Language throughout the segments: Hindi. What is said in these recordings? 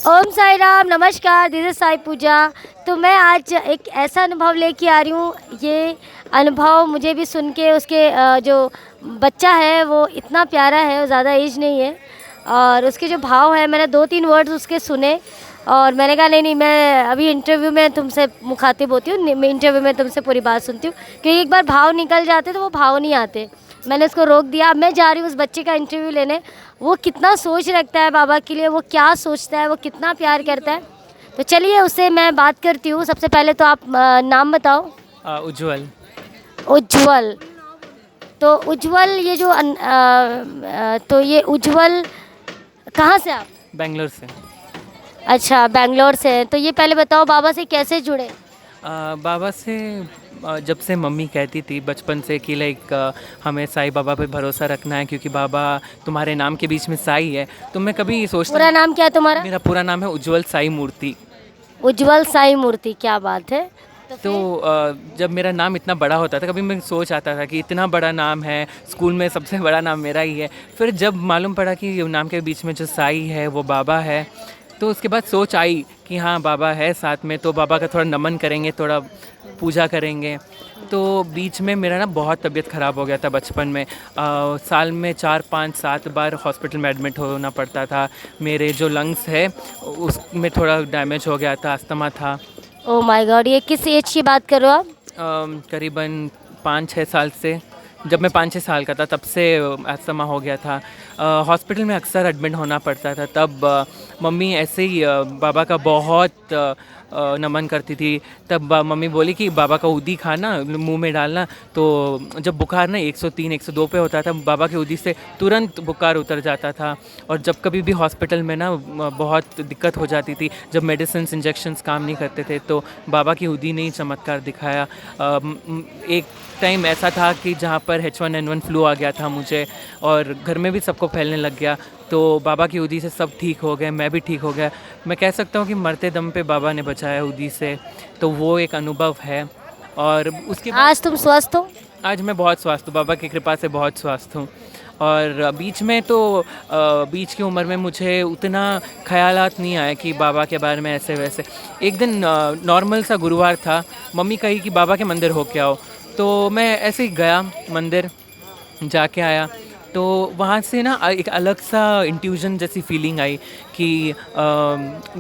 ओम साई राम, नमस्कार, दिस इज़ साई पूजा। तो मैं आज एक ऐसा अनुभव लेके आ रही हूँ। ये अनुभव मुझे भी सुन के उसके जो बच्चा है वो इतना प्यारा है, वो ज़्यादा एज नहीं है और उसके जो भाव है, मैंने 2-3 वर्ड्स उसके सुने और मैंने कहा नहीं, नहीं, मैं अभी इंटरव्यू में तुमसे मुखातिब होती हूँ, मैं इंटरव्यू में तुमसे पूरी बात सुनती हूँ, क्योंकि एक बार भाव निकल जाते तो वो भाव नहीं आते। मैंने उसको रोक दिया। अब मैं जा रही हूँ उस बच्चे का इंटरव्यू लेने। वो कितना सोच रखता है बाबा के लिए, वो क्या सोचता है, वो कितना प्यार करता है। तो चलिए उससे मैं बात करती हूँ। सबसे पहले तो आप नाम बताओ। उज्ज्वल। उज्ज्वल। तो उज्ज्वल, ये जो तो ये उज्ज्वल कहाँ से आप? बेंगलोर से। अच्छा, बैंगलोर से हैं। तो ये पहले बताओ बाबा से कैसे जुड़े? बाबा से जब से मम्मी कहती थी बचपन से कि लाइक हमें साईं बाबा पे भरोसा रखना है, क्योंकि बाबा तुम्हारे नाम के बीच में साई है। तो मैं कभी सोचता पूरा नाम क्या है तुम्हारा? मेरा पूरा नाम है उज्ज्वल साई मूर्ति। उज्ज्वल साई मूर्ति, क्या बात है। तो तो फिर जब मेरा नाम इतना बड़ा होता था, कभी मैं सोच आता था कि इतना बड़ा नाम है, स्कूल में सबसे बड़ा नाम मेरा ही है। फिर जब मालूम पड़ा कि नाम के बीच में जो साई है वो बाबा है, तो उसके बाद सोच आई कि हाँ बाबा है साथ में, तो बाबा का थोड़ा नमन करेंगे, थोड़ा पूजा करेंगे। तो बीच में मेरा ना बहुत तबीयत ख़राब हो गया था बचपन में। साल में 4 5 7 बार हॉस्पिटल में एडमिट होना पड़ता था। मेरे जो लंग्स है उसमें थोड़ा डैमेज हो गया था, अस्थमा था। ओ माय गॉड, ये किस एज की बात कर रहे हो आप? करीबन 5 6 साल से, जब मैं 5 6 साल का था तब से अस्थमा हो गया था। हॉस्पिटल में अक्सर एडमिट होना पड़ता था। तब मम्मी ऐसे ही बाबा का बहुत नमन करती थी। तब मम्मी बोली कि बाबा का उदी खाना, मुंह में डालना। तो जब बुखार ना 103 102 पे होता था, बाबा के उदी से तुरंत बुखार उतर जाता था। और जब कभी भी हॉस्पिटल में ना बहुत दिक्कत हो जाती थी, जब मेडिसिन इंजेक्शंस काम नहीं करते थे, तो बाबा की उदी ने ही चमत्कार दिखाया। एक टाइम ऐसा था कि जहाँ पर H1N1 फ्लू आ गया था मुझे, और घर में भी सबको फैलने लग गया। तो बाबा की उदी से सब ठीक हो गए, मैं भी ठीक हो गया। मैं कह सकता हूँ कि मरते दम पे बाबा ने बचाया उदी से। तो वो एक अनुभव है। और उसके बाद आज तुम स्वस्थ हो? आज मैं बहुत स्वस्थ हूँ, बाबा की कृपा से बहुत स्वस्थ हूँ। और बीच में तो बीच की उम्र में मुझे उतना ख़यालात नहीं आया कि बाबा के बारे में ऐसे वैसे। एक दिन नॉर्मल सा गुरुवार था, मम्मी कही कि बाबा के मंदिर होके आओ। तो मैं ऐसे ही गया मंदिर, जाके आया। तो वहाँ से ना एक अलग सा इंट्यूजन जैसी फीलिंग आई कि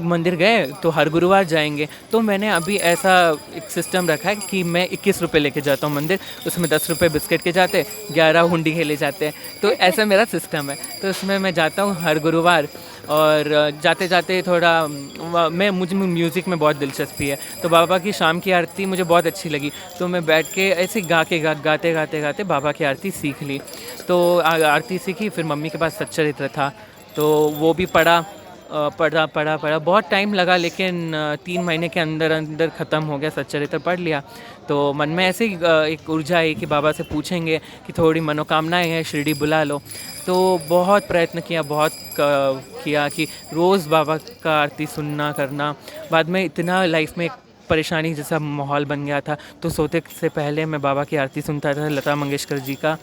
मंदिर गए तो हर गुरुवार जाएंगे। तो मैंने अभी ऐसा एक सिस्टम रखा है कि मैं 21 रुपये लेके जाता हूँ मंदिर, उसमें 10 रुपये बिस्किट के जाते, 11 हुंडी के ले जाते हैं। तो ऐसा मेरा सिस्टम है। तो उसमें मैं जाता हूँ हर गुरुवार। और जाते जाते थोड़ा मुझे म्यूज़िक में बहुत दिलचस्पी है। तो बाबा की शाम की आरती मुझे बहुत अच्छी लगी। तो मैं बैठ के ऐसे गाते गाते गाते बाबा की आरती सीख ली। तो आरती सीखी, फिर मम्मी के पास सच्चरित्र था तो वो भी पढ़ा। पढ़ा बहुत टाइम लगा, लेकिन 3 महीने के अंदर अंदर ख़त्म हो गया, सच्चरित्र पढ़ लिया। तो मन में ऐसे ही एक ऊर्जा आई कि बाबा से पूछेंगे कि थोड़ी मनोकामनाएं हैं, शिरडी बुला लो। तो बहुत प्रयत्न किया, बहुत किया कि रोज़ बाबा का आरती सुनना करना। बाद में इतना लाइफ में एक परेशानी जैसा माहौल बन गया था, तो सोते से पहले मैं बाबा की आरती सुनता था, लता मंगेशकर जी का,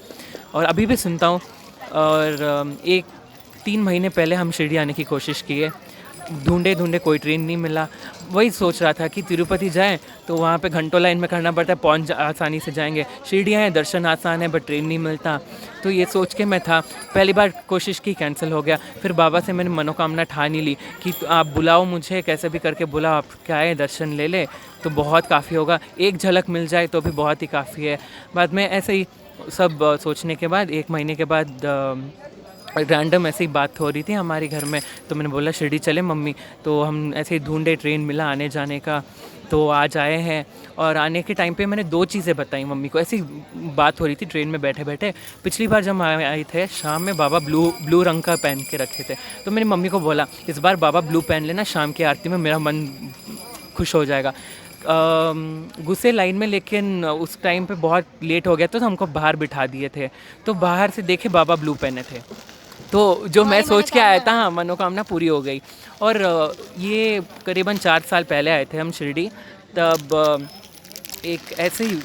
और अभी भी सुनता हूँ। और एक 3 महीने पहले हम शिरडी आने की कोशिश की है, ढूंढे ढूंढे कोई ट्रेन नहीं मिला। वही सोच रहा था कि तिरुपति जाएं तो वहाँ पे घंटों लाइन में खड़ना पड़ता है, आसानी से जाएंगे। शिरडी आए, दर्शन आसान है, बट ट्रेन नहीं मिलता। तो ये सोच के मैं था, पहली बार कोशिश की, कैंसिल हो गया। फिर बाबा से मैंने मनोकामना ठान ही ली कि आप बुलाओ मुझे, कैसे भी करके बुलाओ, आप क्या आए दर्शन ले ले तो बहुत काफ़ी होगा, एक झलक मिल जाए तो भी बहुत ही काफ़ी है। बाद में ऐसे ही सब सोचने के बाद 1 महीने के बाद रैंडम ऐसे ही बात हो रही थी हमारे घर में। तो मैंने बोला शिरडी चले मम्मी। तो हम ऐसे ही ढूंढे, ट्रेन मिला आने जाने का, तो आज आए हैं। और आने के टाइम पे मैंने 2 चीज़ें बताई मम्मी को, ऐसी बात हो रही थी ट्रेन में बैठे बैठे। पिछली बार जब आए थे शाम में, बाबा ब्लू रंग का पहन के रखे थे। तो मैंने मम्मी को बोला इस बार बाबा ब्लू पहन लेना, शाम की आरती में मेरा मन खुश हो जाएगा। घुसे लाइन में, लेकिन उस टाइम पे बहुत लेट हो गया तो हमको बाहर बिठा दिए थे। तो बाहर से देखे बाबा ब्लू पहने थे, तो जो मैं सोच के आया था, हाँ, मनोकामना पूरी हो गई। और ये करीबन 4 साल पहले आए थे हम शिरडी। तब एक ऐसे ही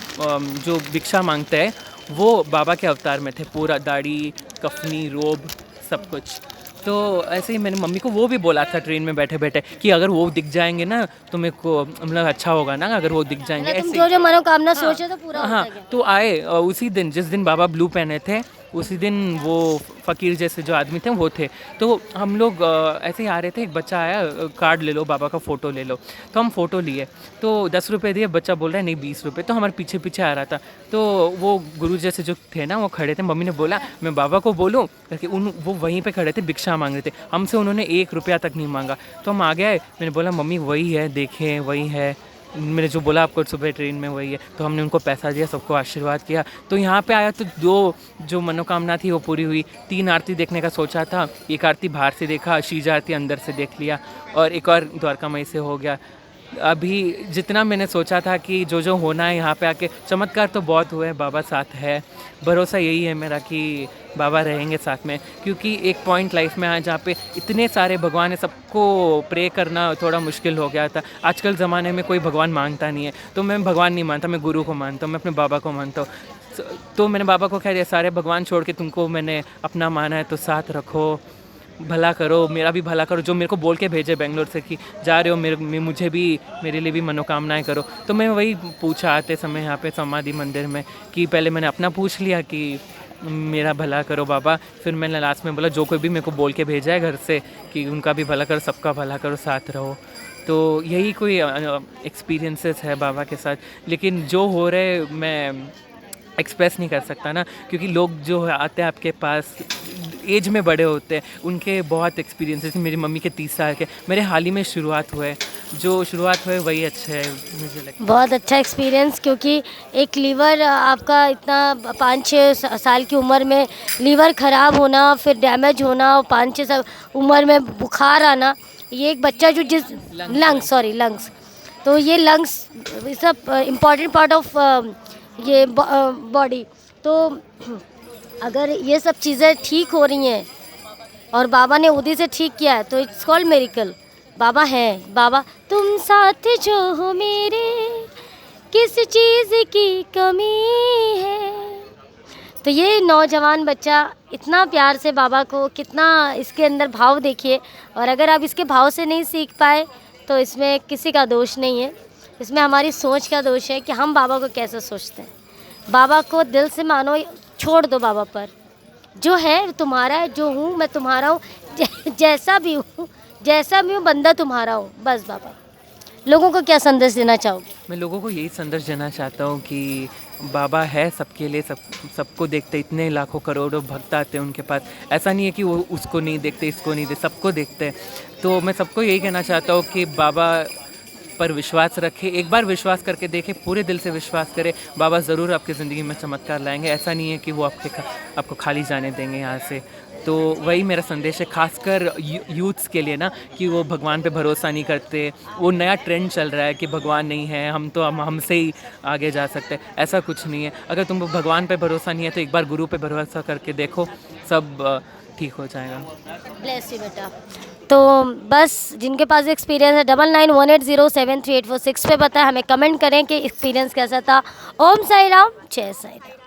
जो भिक्षा मांगते हैं वो बाबा के अवतार में थे, पूरा दाढ़ी, कफनी, रोब, सब कुछ। तो ऐसे ही मैंने मम्मी को वो भी बोला था ट्रेन में बैठे बैठे कि अगर वो दिख जाएंगे ना तो मेरे को मतलब अच्छा होगा ना अगर वो दिख जाएंगे मतलब तुम ऐसे। जो जो मनोकामना हाँ, सोचे तो पूरा हाँ, होता गया। तो आए उसी दिन जिस दिन बाबा ब्लू पहने थे उसी दिन वो फ़कीर जैसे जो आदमी थे वो थे। तो हम लोग ऐसे ही आ रहे थे, एक बच्चा आया, कार्ड ले लो बाबा का फ़ोटो ले लो। तो हम फ़ोटो लिए, तो 10 रुपये दिए, बच्चा बोल रहा है नहीं 20 रुपये, तो हमारे पीछे पीछे आ रहा था। तो वो गुरु जैसे जो थे ना वो खड़े थे, मम्मी ने बोला मैं बाबा को बोलूँ करके, वो वहीं पे खड़े थे, भिक्षा मांग रहे थे हमसे, उन्होंने 1 रुपया तक नहीं मांगा। तो हम आ गए, मैंने बोला मम्मी वही है, देखें वही है, मैंने जो बोला आपको सुबह ट्रेन में वही है। तो हमने उनको पैसा दिया, सबको आशीर्वाद किया। तो यहाँ पे आया तो दो जो मनोकामना थी वो पूरी हुई। 3 आरती देखने का सोचा था, एक आरती बाहर से देखा, शीज आरती अंदर से देख लिया, और एक और द्वारका माई से हो गया। अभी जितना मैंने सोचा था कि जो जो होना है यहाँ पे आके, चमत्कार तो बहुत हुए, बाबा साथ है। भरोसा यही है मेरा कि बाबा रहेंगे साथ में, क्योंकि एक पॉइंट लाइफ में आया जहाँ पे इतने सारे भगवान है, सबको प्रे करना थोड़ा मुश्किल हो गया था। आजकल ज़माने में कोई भगवान मानता नहीं है, तो मैं भगवान नहीं मानता, मैं गुरु को मानता हूँ, मैं अपने बाबा को मानता हूँ। तो मैंने बाबा को कह दिया सारे भगवान छोड़ के तुमको मैंने अपना माना है, तो साथ रखो, भला करो, मेरा भी भला करो। जो मेरे को बोल के भेजे बेंगलोर से कि जा रहे हो मुझे भी, मेरे लिए भी मनोकामनाएं करो। तो मैं वही पूछा आते समय यहाँ पे समाधि मंदिर में कि पहले मैंने अपना पूछ लिया कि मेरा भला करो बाबा, फिर मैंने लास्ट में बोला जो कोई भी मेरे को बोल के भेजा है घर से कि उनका भी भला करो, सबका भला करो, साथ रहो। तो यही कोई एक्सपीरियंसेस है बाबा के साथ। लेकिन जो हो रहे मैं एक्सप्रेस नहीं कर सकता ना, क्योंकि लोग जो आते हैं आपके पास एज में बड़े होते हैं, उनके बहुत एक्सपीरियंसेस। मेरी मम्मी के 30 साल के, मेरे हाल ही में शुरुआत हुए, जो शुरुआत हुए वही अच्छे है मुझे लगता है। बहुत अच्छा एक्सपीरियंस, क्योंकि एक लीवर आपका इतना 5-6 साल की उम्र में लीवर ख़राब होना, फिर डैमेज होना, और 5-6 साल उम्र में बुखार आना, ये एक बच्चा जो जिस लंग्स, तो ये लंग्स इस इम्पॉर्टेंट पार्ट ऑफ ये बॉडी। तो अगर ये सब चीज़ें ठीक हो रही हैं और बाबा ने उदी से ठीक किया है तो इट्स कॉल्ड मेरिकल। बाबा हैं, बाबा तुम साथ जो हो मेरे, किस चीज़ की कमी है। तो ये नौजवान बच्चा इतना प्यार से बाबा को, कितना इसके अंदर भाव देखिए। और अगर आप इसके भाव से नहीं सीख पाए तो इसमें किसी का दोष नहीं है, इसमें हमारी सोच का दोष है कि हम बाबा को कैसे सोचते हैं। बाबा को दिल से मानो, छोड़ दो बाबा पर, जो है तुम्हारा है, जो हूँ मैं तुम्हारा हूँ, जैसा भी हूँ बंदा तुम्हारा हूँ, बस। बाबा लोगों को क्या संदेश देना चाहोगे? मैं लोगों को यही संदेश देना चाहता हूँ कि बाबा है सबके लिए, सबको देखते, इतने लाखों करोड़ों भक्त आते हैं उनके पास। ऐसा नहीं है कि वो उसको नहीं देखते, इसको नहीं देखते, सबको देखते हैं। तो मैं सबको यही कहना चाहता हूँ कि बाबा पर विश्वास रखें, एक बार विश्वास करके देखें, पूरे दिल से विश्वास करें, बाबा ज़रूर आपकी ज़िंदगी में चमत्कार लाएंगे। ऐसा नहीं है कि वो आपको खाली जाने देंगे यहाँ से। तो वही मेरा संदेश है, खासकर यूथ्स के लिए ना, कि वो भगवान पे भरोसा नहीं करते। वो नया ट्रेंड चल रहा है कि भगवान नहीं है, हम हमसे ही आगे जा सकते हैं। ऐसा कुछ नहीं है। अगर तुम भगवान पे भरोसा नहीं है तो एक बार गुरु पे भरोसा करके देखो, सब ठीक हो जाएगा। ब्लेस यू बेटा। तो बस जिनके पास एक्सपीरियंस है 9918073846 पे बताएं, हमें कमेंट करें कि एक्सपीरियंस कैसा था। ओम साई राम, जय साई राम।